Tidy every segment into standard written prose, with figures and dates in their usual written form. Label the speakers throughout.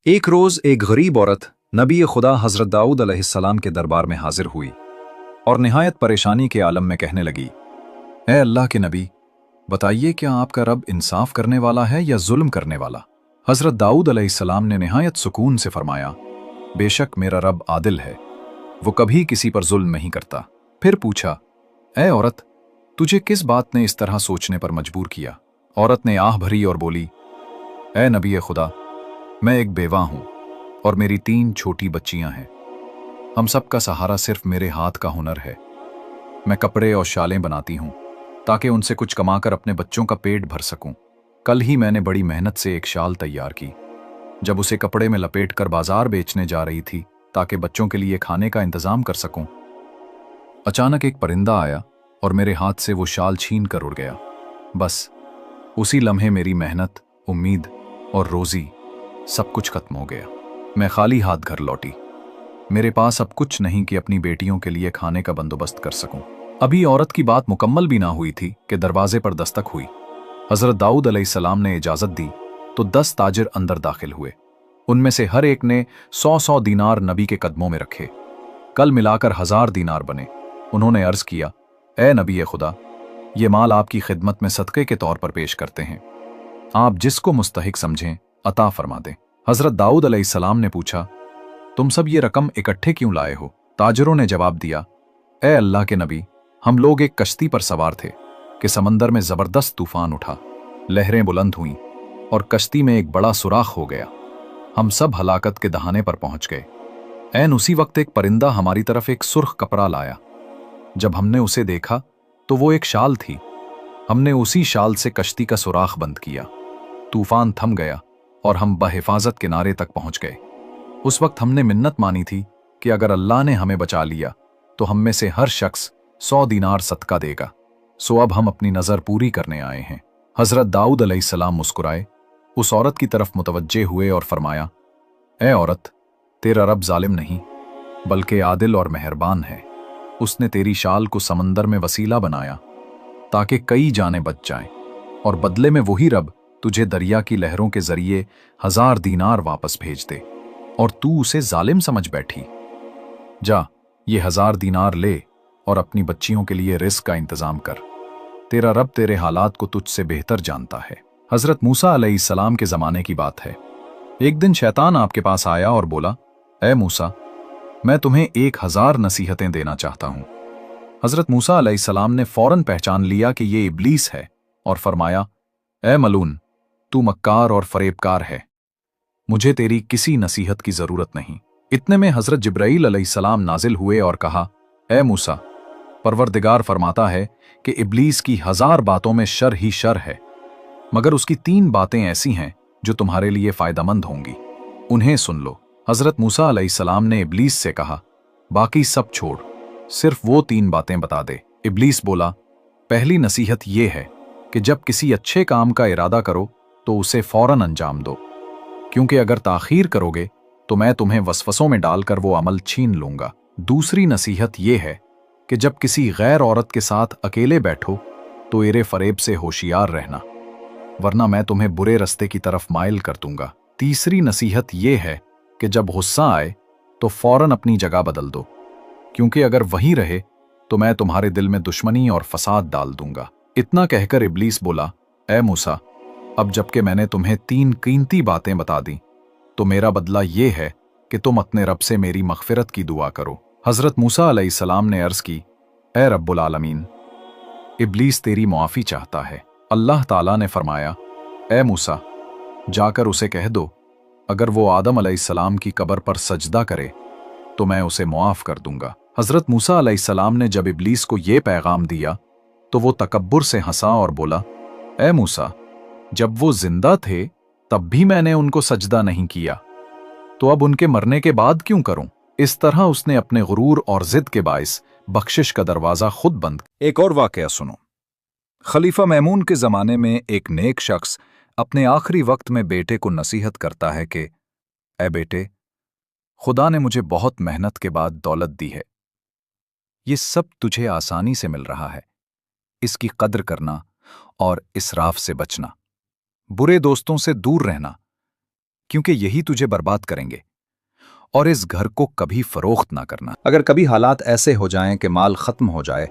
Speaker 1: एक रोज एक गरीब औरत नबी खुदा हजरत दाऊद अलैहिस्सलाम के दरबार में हाजिर हुई और निहायत परेशानी के आलम में कहने लगी, ए अल्लाह के नबी, बताइए क्या आपका रब इंसाफ करने वाला है या जुल्म करने वाला। हजरत दाऊद अलैहिस्सलाम ने निहायत सुकून से फरमाया, बेशक मेरा रब आदिल है, वो कभी किसी पर जुल्म नहीं करता। फिर पूछा, ए औरत, तुझे किस बात ने इस तरह सोचने पर मजबूर किया। औरत ने आह भरी और बोली, ए नबी खुदा, मैं एक बेवा हूं और मेरी 3 छोटी बच्चियां हैं। हम सब का सहारा सिर्फ मेरे हाथ का हुनर है। मैं कपड़े और शालें बनाती हूं ताकि उनसे कुछ कमाकर अपने बच्चों का पेट भर सकूं। कल ही मैंने बड़ी मेहनत से एक शाल तैयार की। जब उसे कपड़े में लपेटकर बाजार बेचने जा रही थी ताकि बच्चों के लिए खाने का इंतजाम कर सकूं, अचानक एक परिंदा आया और मेरे हाथ से वो शाल छीन कर उड़ गया। बस उसी लम्हे मेरी मेहनत, उम्मीद और रोजी सब कुछ खत्म हो गया। मैं खाली हाथ घर लौटी। मेरे पास अब कुछ नहीं कि अपनी बेटियों के लिए खाने का बंदोबस्त कर सकूं। अभी औरत की बात मुकम्मल भी ना हुई थी कि दरवाजे पर दस्तक हुई। हजरत दाऊद अलैहिस्सलाम ने इजाजत दी तो 10 ताजिर अंदर दाखिल हुए। उनमें से हर एक ने 100-100 दीनार नबी के कदमों में रखे। कल मिलाकर 1000 दीनार बने। उन्होंने अर्ज किया, ए नबी खुदा, ये माल आपकी खिदमत में सदक़े के तौर पर पेश करते हैं। आप जिसको मुस्तहिक समझें अता फरमा दें। हजरत दाऊद अलैहिस्सलाम ने पूछा, तुम सब ये रकम इकट्ठे क्यों लाए हो। ताजरों ने जवाब दिया, ए अल्लाह के नबी, हम लोग एक कश्ती पर सवार थे कि समंदर में जबरदस्त तूफान उठा, लहरें बुलंद हुईं और कश्ती में एक बड़ा सुराख हो गया। हम सब हलाकत के दहाने पर पहुंच गए। ऐन उसी वक्त एक परिंदा हमारी तरफ एक सुर्ख कपड़ा लाया। जब हमने उसे देखा तो वो एक शाल थी। हमने उसी शाल से कश्ती का सुराख बंद किया। तूफान थम गया और हम बहिफाजत किनारे तक पहुंच गए। उस वक्त हमने मिन्नत मानी थी कि अगर अल्लाह ने हमें बचा लिया तो हम में से हर शख्स 100 दीनार सदका देगा। सो अब हम अपनी नजर पूरी करने आए हैं। हजरत दाऊद अलैहिस्सलाम मुस्कुराए, उस औरत की तरफ मुतवज्जे हुए और फरमाया, ए औरत, तेरा रब जालिम नहीं बल्कि आदिल और मेहरबान है। उसने तेरी शाल को समंदर में वसीला बनाया ताकि कई जानें बच जाएं, और बदले में वही रब तुझे दरिया की लहरों के जरिए 1000 दीनार वापस भेज दे और तू उसे जालिम समझ बैठी। जा, ये 1000 दीनार ले और अपनी बच्चियों के लिए रिस्क का इंतजाम कर। तेरा रब तेरे हालात को तुझसे बेहतर जानता है। हजरत मूसा अलैहिस्सलाम के जमाने की बात है। एक दिन शैतान आपके पास आया और बोला, ए मूसा, मैं तुम्हें 1000 नसीहतें देना चाहता हूं। हजरत मूसा अलैहिस्सलाम ने फौरन पहचान लिया कि ये इब्लीस है और फरमाया, ए मलून, तू मक्कार और फरेबकार है, मुझे तेरी किसी नसीहत की जरूरत नहीं। इतने में हजरत जिब्राईल अलैहिस्सलाम नाजिल हुए और कहा, ए मूसा, परवरदिगार फरमाता है कि इब्लीस की 1000 बातों में शर ही शर है, मगर उसकी 3 बातें ऐसी हैं जो तुम्हारे लिए फायदेमंद होंगी, उन्हें सुन लो। हजरत मूसा अलैहिस्सलाम ने इब्लीस से कहा, बाकी सब छोड़, सिर्फ वो 3 बातें बता दे। इब्लीस बोला, पहली नसीहत ये है कि जब किसी अच्छे काम का इरादा करो तो उसे फौरन अंजाम दो, क्योंकि अगर ताखीर करोगे तो मैं तुम्हें वसवसों में डालकर वो अमल छीन लूंगा। दूसरी नसीहत ये है कि जब किसी गैर औरत के साथ अकेले बैठो तो एरे फरेब से होशियार रहना, वरना मैं तुम्हें बुरे रस्ते की तरफ माइल कर दूंगा। तीसरी नसीहत ये है कि जब गुस्सा आए तो फौरन अपनी जगह बदल दो, क्योंकि अगर वहीं रहे तो मैं तुम्हारे दिल में दुश्मनी और फसाद डाल दूंगा। इतना कहकर इब्लीस बोला, ए मूसा, अब जबकि मैंने तुम्हें 3 कीमती बातें बता दी तो मेरा बदला ये है कि तुम अपने रब से मेरी मग़फ़िरत की दुआ करो। हजरत मूसा अलैहिस्सलाम ने अर्ज की, ए रब्बुल आलमीन, इब्लीस तेरी मुआफ़ी चाहता है। अल्लाह ताला ने फरमाया, ए मूसा, जाकर उसे कह दो अगर वो आदम अलैहिस्सलाम की कब्र पर सजदा करे तो मैं उसे मुआफ़ कर दूंगा। हजरत मूसा अलैहिस्सलाम ने जब इब्लीस को ये पैगाम दिया तो वो तकब्बुर से हंसा और बोला, ए मूसा, जब वो जिंदा थे तब भी मैंने उनको सजदा नहीं किया, तो अब उनके मरने के बाद क्यों करूं। इस तरह उसने अपने गुरूर और जिद के बाइस बख्शिश का दरवाजा खुद बंद। एक और वाकया सुनो। खलीफा मैमून के जमाने में एक नेक शख्स अपने आखिरी वक्त में बेटे को नसीहत करता है कि, ए बेटे, खुदा ने मुझे बहुत मेहनत के बाद दौलत दी है। ये सब तुझे आसानी से मिल रहा है। इसकी कद्र करना और इसराफ से बचना, बुरे दोस्तों से दूर रहना, क्योंकि यही तुझे बर्बाद करेंगे, और इस घर को कभी फरोख्त ना करना। अगर कभी हालात ऐसे हो जाएं कि माल खत्म हो जाए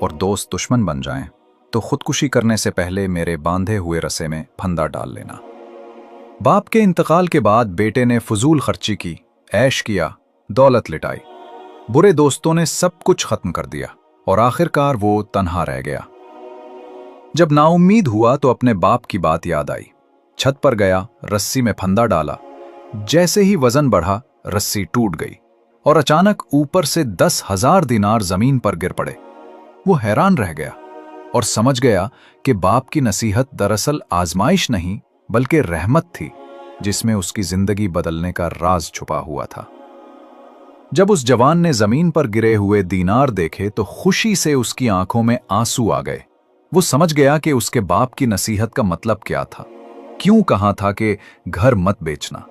Speaker 1: और दोस्त दुश्मन बन जाएं, तो खुदकुशी करने से पहले मेरे बांधे हुए रस्से में फंदा डाल लेना। बाप के इंतकाल के बाद बेटे ने फजूल खर्ची की, ऐश किया, दौलत लिटाई। बुरे दोस्तों ने सब कुछ खत्म कर दिया और आखिरकार वो तन्हा रह गया। जब नाउम्मीद हुआ तो अपने बाप की बात याद आई। छत पर गया, रस्सी में फंदा डाला। जैसे ही वजन बढ़ा, रस्सी टूट गई और अचानक ऊपर से 10,000 दिनार जमीन पर गिर पड़े। वो हैरान रह गया और समझ गया कि बाप की नसीहत दरअसल आजमाइश नहीं बल्कि रहमत थी, जिसमें उसकी जिंदगी बदलने का राज छुपा हुआ था। जब उस जवान ने जमीन पर गिरे हुए दीनार देखे तो खुशी से उसकी आंखों में आंसू आ गए। वो समझ गया कि उसके बाप की नसीहत का मतलब क्या था, क्यों कहा था कि घर मत बेचना।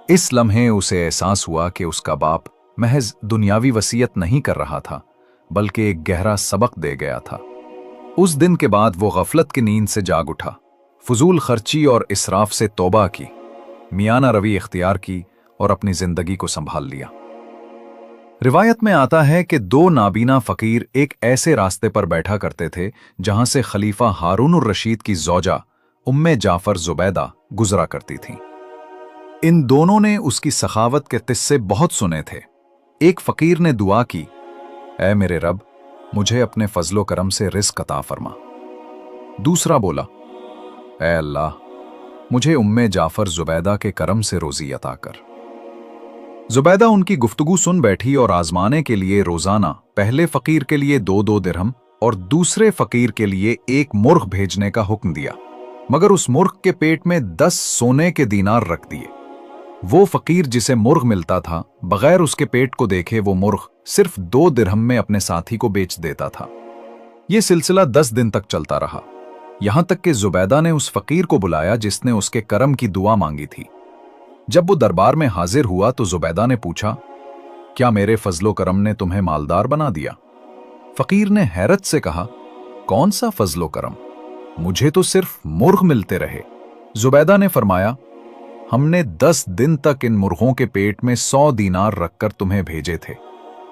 Speaker 1: इस लम्हे उसे एहसास हुआ कि उसका बाप महज दुनियावी वसीयत नहीं कर रहा था, बल्कि एक गहरा सबक दे गया था। उस दिन के बाद वो गफलत की नींद से जाग उठा, फजूल खर्ची और इसराफ से तौबा की, मियाना रवी इख्तियार की और अपनी जिंदगी को संभाल लिया। रिवायत में आता है कि 2 नाबीना फकीर एक ऐसे रास्ते पर बैठा करते थे जहां से खलीफा हारून उर रशीद की ज़ौजा उम्मे जाफर जुबैदा गुजरा करती थीं। इन दोनों ने उसकी सखावत के किस्से बहुत सुने थे। एक फकीर ने दुआ की, ऐ मेरे रब, मुझे अपने फजलो करम से रिज़्क़ अता फरमा। दूसरा बोला, ऐ अल्लाह, मुझे उम्मे जाफर जुबैदा के करम से रोज़ी अता कर। जुबैदा उनकी गुफ्तगू सुन बैठी और आजमाने के लिए रोजाना पहले फकीर के लिए 2-2 दिरहम और दूसरे फकीर के लिए 1 मुर्ग भेजने का हुक्म दिया, मगर उस मुर्ग के पेट में 10 सोने के दीनार रख दिए। वो फकीर जिसे मुर्ग मिलता था, बगैर उसके पेट को देखे वो मुर्ग सिर्फ 2 दिरहम में अपने साथी को बेच देता था। ये सिलसिला 10 दिन तक चलता रहा, यहां तक कि जुबैदा ने उस फकीर को बुलाया जिसने उसके करम की दुआ मांगी थी। जब वो दरबार में हाजिर हुआ तो जुबैदा ने पूछा, क्या मेरे फजलो करम ने तुम्हें मालदार बना दिया? फकीर ने हैरत से कहा, कौन सा फजलो करम, मुझे तो सिर्फ मुर्ग मिलते रहे। जुबैदा ने फरमाया, हमने 10 दिन तक इन मुर्गों के पेट में 100 दीनार रखकर तुम्हें भेजे थे,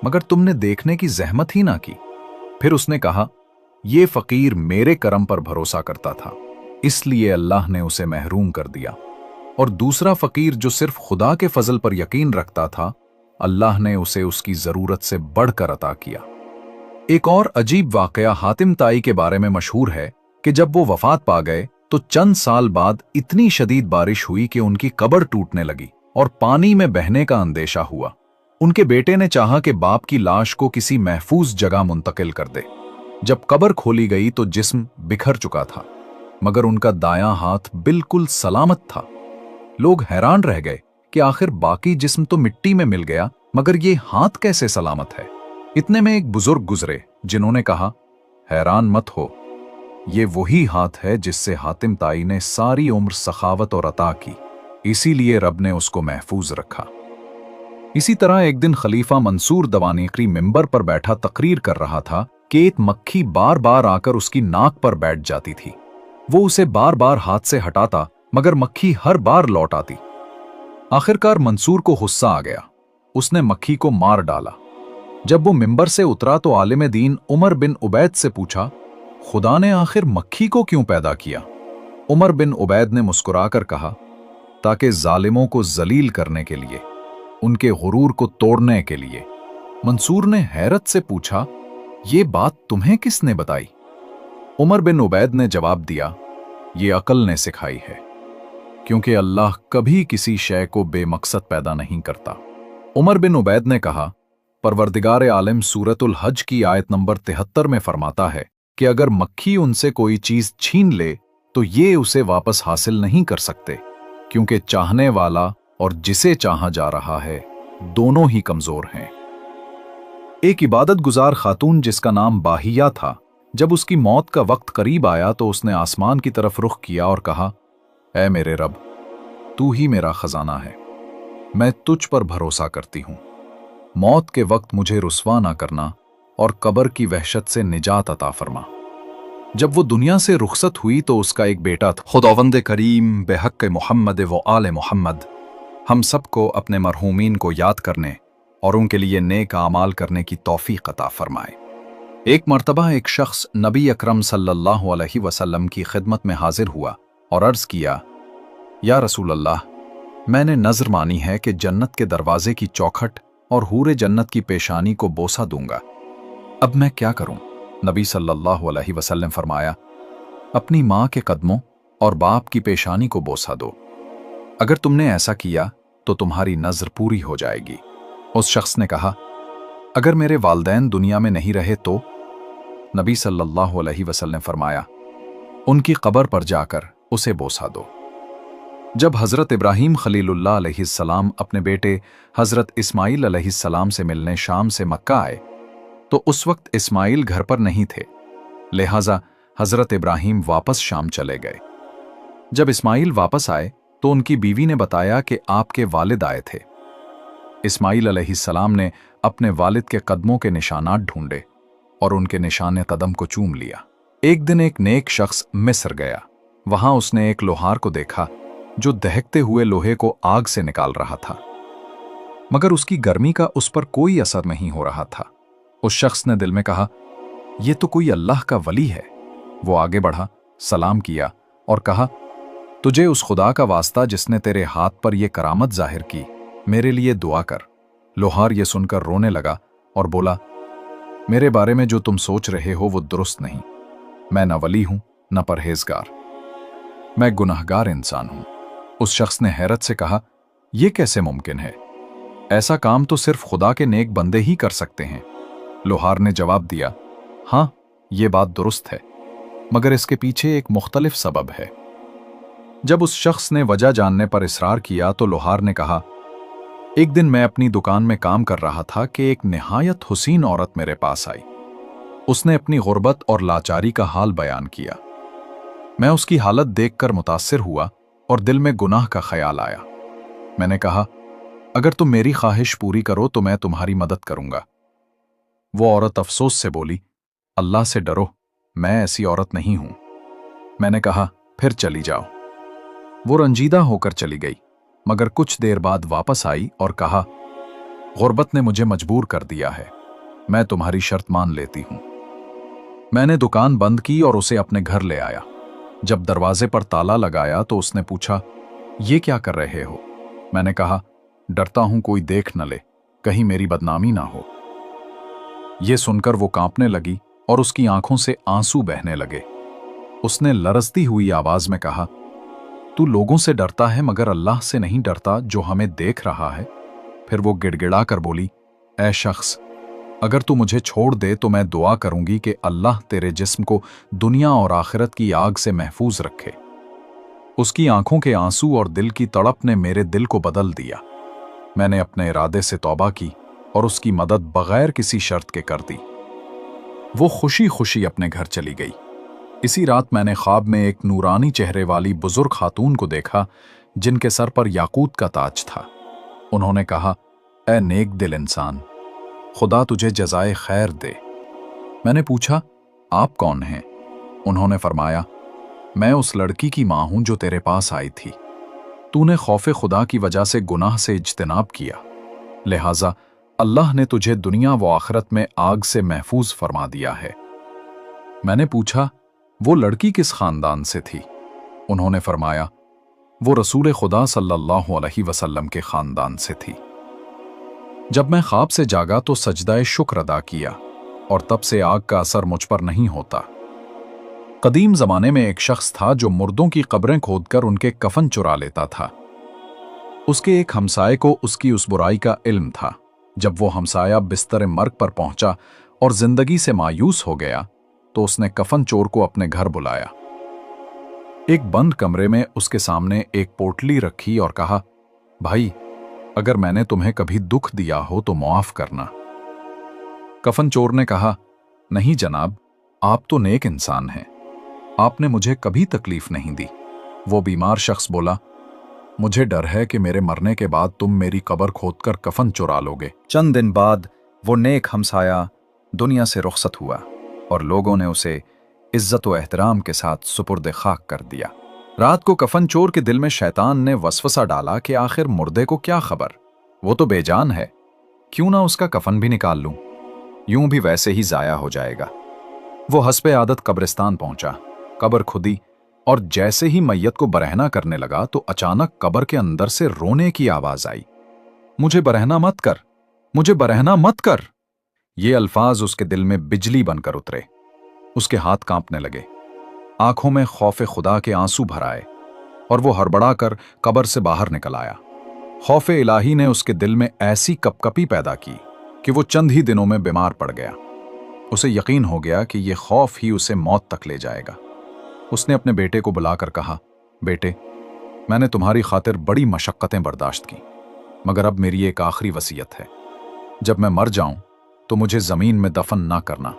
Speaker 1: मगर तुमने देखने की जहमत ही ना की। फिर उसने कहा, यह फकीर मेरे करम पर भरोसा करता था, इसलिए अल्लाह ने उसे महरूम कर दिया। और दूसरा फकीर जो सिर्फ खुदा के फजल पर यकीन रखता था, अल्लाह ने उसे उसकी जरूरत से बढ़कर अता किया। एक और अजीब वाकया हातिम ताई के बारे में मशहूर है कि जब वो वफात पा गए तो चंद साल बाद इतनी शदीद बारिश हुई कि उनकी कब्र टूटने लगी और पानी में बहने का अंदेशा हुआ। उनके बेटे ने चाहा कि बाप की लाश को किसी महफूज जगह मुंतकिल कर दे। जब कब्र खोली गई तो जिस्म बिखर चुका था, मगर उनका दायां हाथ बिल्कुल सलामत था। लोग हैरान रह गए कि आखिर बाकी जिस्म तो मिट्टी में मिल गया, मगर ये हाथ कैसे सलामत है। इतने में एक बुजुर्ग गुजरे जिन्होंने कहा, हैरान मत हो, ये वही हाथ है जिससे हातिम ताई ने सारी उम्र सखावत और अता की, इसीलिए रब ने उसको महफूज रखा। इसी तरह एक दिन खलीफा मंसूर दवानीकरी मिंबर पर बैठा तकरीर कर रहा था कि एक मक्खी बार बार आकर उसकी नाक पर बैठ जाती थी। वो उसे बार बार हाथ से हटाता, मगर मक्खी हर बार लौट आती। आखिरकार मंसूर को गुस्सा आ गया, उसने मक्खी को मार डाला। जब वो मिंबर से उतरा तो आलिम दीन उमर बिन उबैद से पूछा, खुदा ने आखिर मक्खी को क्यों पैदा किया? उमर बिन उबैद ने मुस्कुराकर कहा, ताकि जालिमों को जलील करने के लिए, उनके गुरूर को तोड़ने के लिए। मंसूर ने हैरत से पूछा, ये बात तुम्हें किसने बताई? उमर बिन उबैद ने जवाब दिया, ये अकल ने सिखाई है, क्योंकि अल्लाह कभी किसी शय को बेमकसद पैदा नहीं करता। उमर बिन उबैद ने कहा, परवरदिगार आलम सूरतुल हज की आयत नंबर 73 में फरमाता है कि अगर मक्खी उनसे कोई चीज छीन ले तो ये उसे वापस हासिल नहीं कर सकते, क्योंकि चाहने वाला और जिसे चाहा जा रहा है दोनों ही कमजोर हैं। एक इबादत गुजार खातून जिसका नाम बाहिया था, जब उसकी मौत का वक्त करीब आया तो उसने आसमान की तरफ रुख किया और कहा, ऐ मेरे रब, तू ही मेरा खजाना है, मैं तुझ पर भरोसा करती हूं। मौत के वक्त मुझे रुस्वा ना करना और कब्र की वहशत से निजात अता फरमा। जब वो दुनिया से रुखसत हुई तो उसका एक बेटा था। खुदावंद करीम बेहक मोहम्मद व आल मोहम्मद हम सबको अपने मरहूमीन को याद करने और उनके लिए नेक आमाल करने की तौफीक अता फरमाए। एक मर्तबा एक शख्स नबी अकरम सल्लल्लाहु अलैहि वसल्लम की खिदमत में हाजिर हुआ और अर्ज किया, या रसूल अल्लाह, मैंने नज़र मानी है कि जन्नत के दरवाजे की चौखट और हूरे जन्नत की पेशानी को बोसा दूंगा, अब मैं क्या करूं? नबी सल्लल्लाहु अलैहि वसल्लम फरमाया, अपनी माँ के कदमों और बाप की पेशानी को बोसा दो, अगर तुमने ऐसा किया तो तुम्हारी नज़र पूरी हो जाएगी। उस शख्स ने कहा, अगर मेरे वालदैन दुनिया में नहीं रहे तो? नबी सल्लल्लाहु अलैहि वसल्लम फरमाया, उनकी कब्र पर जाकर उसे बोसा दो। जब हज़रत इब्राहीम खलीलुल्लाह अलैहिस्सलाम अपने बेटे हज़रत इस्माईल अलैहिस्सलाम से मिलने शाम से मक्का आए तो उस वक्त इस्माईल घर पर नहीं थे, लिहाजा हज़रत इब्राहीम वापस शाम चले गए। जब इस्माईल वापस आए तो उनकी बीवी ने बताया कि आपके वालिद आए थे। इस्माईल अलैहिस्सलाम ने अपने वालिद के कदमों के निशानात ढूंढे और उनके निशाने कदम को चूम लिया। एक दिन एक नेक शख्स मिस्र गया। वहां उसने एक लोहार को देखा जो दहकते हुए लोहे को आग से निकाल रहा था, मगर उसकी गर्मी का उस पर कोई असर नहीं हो रहा था। उस शख्स ने दिल में कहा, यह तो कोई अल्लाह का वली है। वो आगे बढ़ा, सलाम किया और कहा, तुझे उस खुदा का वास्ता जिसने तेरे हाथ पर यह करामत जाहिर की, मेरे लिए दुआ कर। लोहार ये सुनकर रोने लगा और बोला, मेरे बारे में जो तुम सोच रहे हो वो दुरुस्त नहीं। मैं न वली हूं न परहेजगार, मैं गुनाहगार इंसान हूं। उस शख्स ने हैरत से कहा, यह कैसे मुमकिन है? ऐसा काम तो सिर्फ खुदा के नेक बंदे ही कर सकते हैं। लोहार ने जवाब दिया, हाँ, ये बात दुरुस्त है, मगर इसके पीछे एक मुख्तलिफ सबब है। जब उस शख्स ने वजह जानने पर इसरार किया तो लोहार ने कहा, एक दिन मैं अपनी दुकान में काम कर रहा था कि एक निहायत हुसीन औरत मेरे पास आई। उसने अपनी गुर्बत और लाचारी का हाल बयान किया। मैं उसकी हालत देखकर मुतासिर हुआ और दिल में गुनाह का ख्याल आया। मैंने कहा, अगर तुम मेरी ख्वाहिश पूरी करो तो मैं तुम्हारी मदद करूंगा। वो औरत अफसोस से बोली, अल्लाह से डरो, मैं ऐसी औरत नहीं हूं। मैंने कहा, फिर चली जाओ। वो रंजीदा होकर चली गई, मगर कुछ देर बाद वापस आई और कहा, गुर्बत ने मुझे मजबूर कर दिया है, मैं तुम्हारी शर्त मान लेती हूं। मैंने दुकान बंद की और उसे अपने घर ले आया। जब दरवाजे पर ताला लगाया तो उसने पूछा, ये क्या कर रहे हो? मैंने कहा, डरता हूं कोई देख न ले, कहीं मेरी बदनामी ना हो। ये सुनकर वो कांपने लगी और उसकी आंखों से आंसू बहने लगे। उसने लरजती हुई आवाज में कहा, तू लोगों से डरता है मगर अल्लाह से नहीं डरता जो हमें देख रहा है। फिर वो गिड़गिड़ा कर बोली, ऐ शख्स, अगर तू मुझे छोड़ दे तो मैं दुआ करूंगी कि अल्लाह तेरे जिस्म को दुनिया और आखिरत की आग से महफूज रखे। उसकी आंखों के आंसू और दिल की तड़प ने मेरे दिल को बदल दिया। मैंने अपने इरादे से तौबा की और उसकी मदद बगैर किसी शर्त के कर दी। वो खुशी खुशी अपने घर चली गई। इसी रात मैंने ख्वाब में एक नूरानी चेहरे वाली बुजुर्ग खातून को देखा जिनके सर पर याकूत का ताज था। उन्होंने कहा, ऐ नेक दिल इंसान, खुदा तुझे जज़ाए खैर दे। मैंने पूछा, आप कौन हैं? उन्होंने फरमाया, मैं उस लड़की की मां हूं जो तेरे पास आई थी। तूने खौफे खुदा की वजह से गुनाह से इज्तिनाब किया, लिहाजा अल्लाह ने तुझे दुनिया व आखिरत में आग से महफूज फरमा दिया है। मैंने पूछा, वो लड़की किस खानदान से थी? उन्होंने फरमाया, वो रसूल खुदा सल्लल्लाहु अलैहि वसल्लम के खानदान से थी। जब मैं ख्वाब से जागा तो सजदाए शुक्र अदा किया और तब से आग का असर मुझ पर नहीं होता। कदीम जमाने में एक शख्स था जो मुर्दों की कब्रें खोदकर उनके कफन चुरा लेता था। उसके एक हमसाये को उसकी उस बुराई का इल्म था। जब वो हमसाया बिस्तर मर्ग पर पहुंचा और जिंदगी से मायूस हो गया तो उसने कफन चोर को अपने घर बुलाया। एक बंद कमरे में उसके सामने एक पोटली रखी और कहा, भाई, अगर मैंने तुम्हें कभी दुख दिया हो तो माफ करना। कफन चोर ने कहा, नहीं जनाब, आप तो नेक इंसान हैं, आपने मुझे कभी तकलीफ नहीं दी। वो बीमार शख्स बोला, मुझे डर है कि मेरे मरने के बाद तुम मेरी कब्र खोदकर कफन चुरा लोगे।
Speaker 2: चंद दिन बाद वो नेक हमसाया दुनिया से रुखसत हुआ और लोगों ने उसे
Speaker 1: इज्जत व एहतराम के साथ सुपुर्द खाक कर दिया। रात को कफन चोर के दिल में शैतान ने वसवसा डाला कि आखिर मुर्दे को क्या खबर, वो तो बेजान है, क्यों ना उसका कफन भी निकाल लूं, यूं भी वैसे ही जाया हो जाएगा। वो हस्बे आदत कब्रिस्तान पहुंचा, कब्र खुदी और जैसे ही मैयत को बरहना करने लगा तो अचानक कब्र के अंदर से रोने की आवाज आई। मुझे बरहना मत कर, मुझे बरहना मत कर। ये अल्फाज उसके दिल में बिजली बनकर उतरे। उसके हाथ कांपने लगे, आंखों में खौफ खुदा के आंसू भर आए और वो हड़बड़ा कर कब्र से बाहर निकल आया। खौफ इलाही ने उसके दिल में ऐसी कपकपी पैदा की कि वो चंद ही दिनों में बीमार पड़ गया। उसे यकीन हो गया कि ये खौफ ही उसे मौत तक ले जाएगा। उसने अपने बेटे को बुलाकर कहा, बेटे, मैंने तुम्हारी खातिर बड़ी मशक्कतें बर्दाश्त की, मगर अब मेरी एक आखिरी वसीयत है। जब मैं मर जाऊं तो मुझे जमीन में दफन ना करना,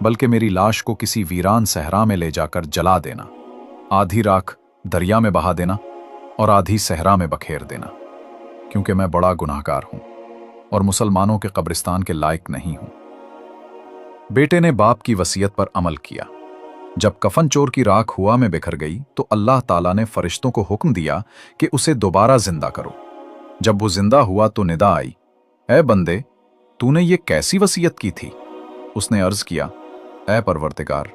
Speaker 1: बल्कि मेरी लाश को किसी वीरान सहरा में ले जाकर जला देना, आधी राख दरिया में बहा देना और आधी सहरा में बखेर देना, क्योंकि मैं बड़ा गुनाहगार हूं और मुसलमानों के कब्रिस्तान के लायक नहीं हूं। बेटे ने बाप की वसीयत पर अमल किया। जब कफन चोर की राख हुआ में बिखर गई तो अल्लाह ताला ने फरिश्तों को हुक्म दिया कि उसे दोबारा जिंदा करो। जब वो जिंदा हुआ तो निदा आई, ऐ बंदे, तूने ये कैसी वसीयत की थी? उसने अर्ज किया, ऐ परवरदिगार,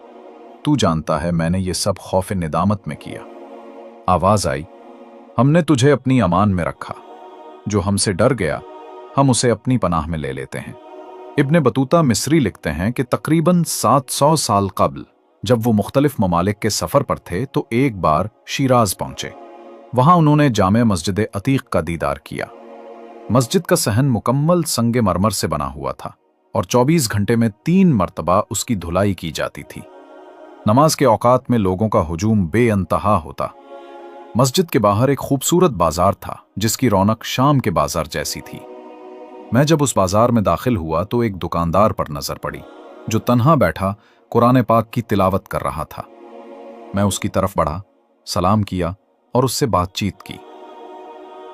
Speaker 1: तू जानता है मैंने ये सब खौफ निदामत में किया। आवाज आई, हमने तुझे अपनी अमान में रखा, जो हमसे डर गया हम उसे अपनी पनाह में ले लेते हैं। इब्ने बतूता मिस्री लिखते हैं कि तकरीबन 700 साल कबल जब वो मुख्तलिफ ममालिक के सफर पर थे तो एक बार शिराज पहुंचे। वहां उन्होंने जामे मस्जिद अतीक का दीदार किया। मस्जिद का सहन मुकम्मल संगे मरमर से बना हुआ था और 24 घंटे में 3 मरतबा उसकी धुलाई की जाती थी। नमाज के औकात में लोगों का हुजूम बेअंतहा होता। मस्जिद के बाहर एक खूबसूरत बाजार था जिसकी रौनक शाम के बाजार जैसी थी। मैं जब उस बाजार में दाखिल हुआ तो एक दुकानदार पर नजर पड़ी जो तन्हा बैठा कुरान पाक की तिलावत कर रहा था। मैं उसकी तरफ बढ़ा, सलाम किया और उससे बातचीत की।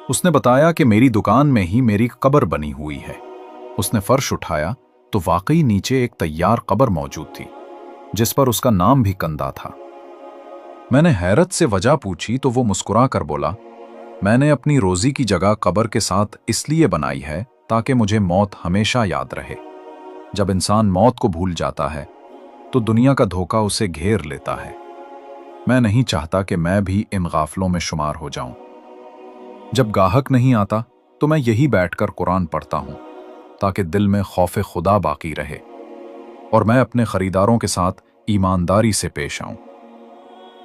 Speaker 1: उसने बताया कि मेरी दुकान में ही मेरी कब्र बनी हुई है। उसने फर्श उठाया तो वाकई नीचे एक तैयार कब्र मौजूद थी जिस पर उसका नाम भी कंदा था। मैंने हैरत से वजह पूछी तो वो मुस्कुरा कर बोला, मैंने अपनी रोजी की जगह कब्र के साथ इसलिए बनाई है ताकि मुझे मौत हमेशा याद रहे। जब इंसान मौत को भूल जाता है तो दुनिया का धोखा उसे घेर लेता है। मैं नहीं चाहता कि मैं भी इन गाफलों में शुमार हो जाऊं। जब गाहक नहीं आता तो मैं यही बैठकर कुरान पढ़ता हूं ताकि दिल में खौफ खुदा बाकी रहे और मैं अपने खरीदारों के साथ ईमानदारी से पेश आऊं।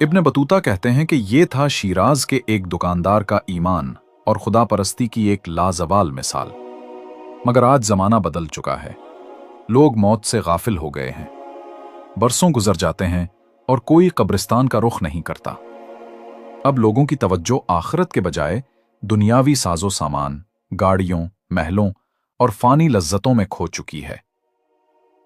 Speaker 1: इब्ने बतूता कहते हैं कि ये था शिराज के एक दुकानदार का ईमान और खुदा परस्ती की एक लाजवाल मिसाल। मगर आज जमाना बदल चुका है। लोग मौत से गाफिल हो गए हैं। बरसों गुजर जाते हैं और कोई कब्रिस्तान का रुख नहीं करता। अब लोगों की तवज्जो आखिरत के बजाय दुनियावी साजो सामान, गाड़ियों, महलों और फानी लज्जतों में खो चुकी है।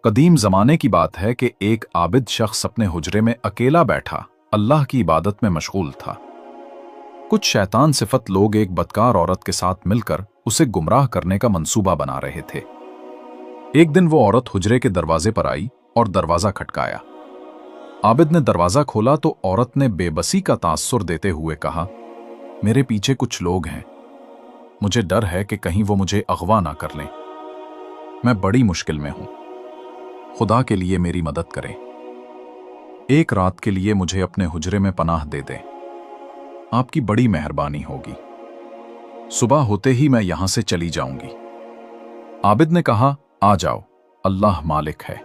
Speaker 1: कदीम जमाने की बात है कि एक आबिद शख्स अपने हुजरे में अकेला बैठा अल्लाह की इबादत में मशगूल था। कुछ शैतान सिफत लोग एक बदकार औरत के साथ मिलकर उसे गुमराह करने का मंसूबा बना रहे थे। एक दिन वो औरत हुजरे के दरवाजे पर आई और दरवाजा खटकाया। आबिद ने दरवाजा खोला तो औरत ने बेबसी का तासुर देते हुए कहा, मेरे पीछे कुछ लोग हैं, मुझे डर है कि कहीं वो मुझे अगवा ना कर लें। मैं बड़ी मुश्किल में हूं, खुदा के लिए मेरी मदद करें। एक रात के लिए मुझे अपने हुजरे में पनाह दे दें, आपकी बड़ी मेहरबानी होगी। सुबह होते ही मैं यहां से चली जाऊंगी। आबिद ने कहा, आ जाओ, अल्लाह मालिक है।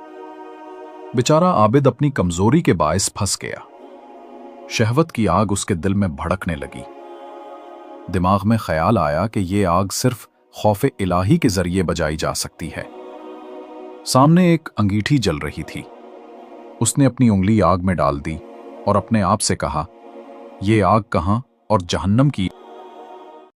Speaker 1: बेचारा आबिद अपनी कमजोरी के बायस फंस गया। शहवत की आग उसके दिल में भड़कने लगी। दिमाग में ख्याल आया कि ये आग सिर्फ खौफ इलाही के जरिए बजाई जा सकती है। सामने एक अंगीठी जल रही थी। उसने अपनी उंगली आग में डाल दी और अपने आप से कहा, ये आग कहां और जहन्नम की